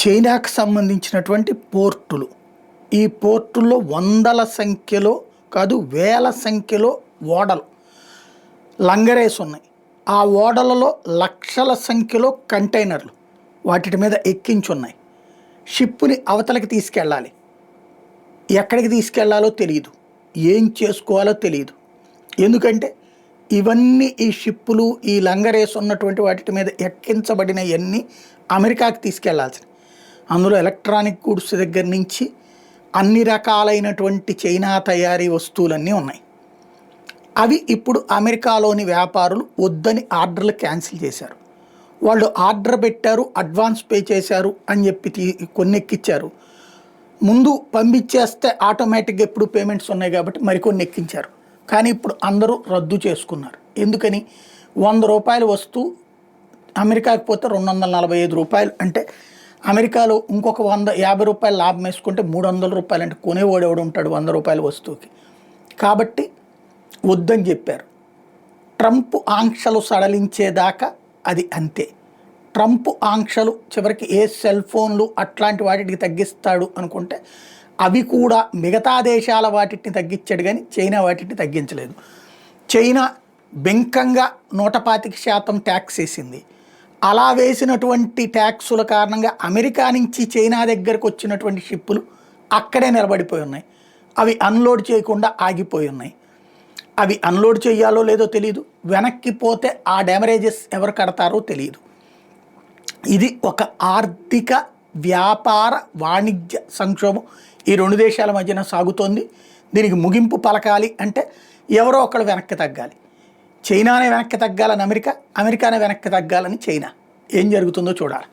చైనాకు సంబంధించినటువంటి పోర్టులు. ఈ పోర్టుల్లో వందల సంఖ్యలో కాదు వేల సంఖ్యలో ఓడలు లంగరేసి ఉన్నాయి. ఆ ఓడలలో లక్షల సంఖ్యలో కంటైనర్లు వాటి మీద ఎక్కించున్నాయి. షిప్పుని అవతలకి తీసుకెళ్ళాలి. ఎక్కడికి తీసుకెళ్లాలో తెలియదు, ఏం చేసుకోవాలో తెలియదు. ఎందుకంటే ఇవన్నీ ఈ షిప్పులు ఈ లంగరేసి ఉన్నటువంటి వాటి మీద ఎక్కించబడినవన్నీ అమెరికాకి తీసుకెళ్లాల్సినవి. అందులో ఎలక్ట్రానిక్ గూడ్స్ దగ్గర నుంచి అన్ని రకాలైనటువంటి చైనా తయారీ వస్తువులన్నీ ఉన్నాయి. అవి ఇప్పుడు అమెరికాలోని వ్యాపారులు వద్దని ఆర్డర్లు క్యాన్సిల్ చేశారు. వాళ్ళు ఆర్డర్ పెట్టారు, అడ్వాన్స్ పే చేశారు అని చెప్పి కొన్ని ఎక్కించారు. ముందు పంపించేస్తే ఆటోమేటిక్గా ఎప్పుడు పేమెంట్స్ ఉన్నాయి కాబట్టి మరికొన్ని ఎక్కించారు. కానీ ఇప్పుడు అందరూ రద్దు చేసుకున్నారు. ఎందుకని? ₹100 వస్తువు అమెరికాకి పోతే ₹245 అంటే అమెరికాలో ఇంకొక ₹150 లాభం వేసుకుంటే ₹300 అంటే కొనేవాడు ఎవడు ఉంటాడు ₹100 వస్తువుకి. కాబట్టి వద్దని చెప్పారు. ట్రంప్ ఆంక్షలు సడలించేదాకా అది అంతే. ట్రంప్ ఆంక్షలు చివరికి ఏ సెల్ ఫోన్లు అట్లాంటి వాటికి తగ్గిస్తాడు అనుకుంటే అవి కూడా మిగతా దేశాల వాటిని తగ్గించాడు, కానీ చైనా వాటిని తగ్గించలేదు. చైనా బెంకంగా 125% ట్యాక్స్ వేసింది. అలా వేసినటువంటి ట్యాక్సుల కారణంగా అమెరికా నుంచి చైనా దగ్గరకు వచ్చినటువంటి షిప్పులు అక్కడే నిలబడిపోయి ఉన్నాయి. అవి అన్లోడ్ చేయకుండా ఆగిపోయి ఉన్నాయి. అవి అన్లోడ్ చేయాలో లేదో తెలియదు. వెనక్కి పోతే ఆ డ్యామరేజెస్ ఎవరు కడతారో తెలియదు. ఇది ఒక ఆర్థిక వ్యాపార వాణిజ్య సంక్షోభం ఈ రెండు దేశాల మధ్యన సాగుతోంది. దీనికి ముగింపు పలకాలి అంటే ఎవరో ఒకళ్ళు వెనక్కి తగ్గాలి. చైనానే వెనక్కి తగ్గాలని అమెరికా, అమెరికానే వెనక్కి తగ్గాలని చైనా. ఏం జరుగుతుందో చూడాలి.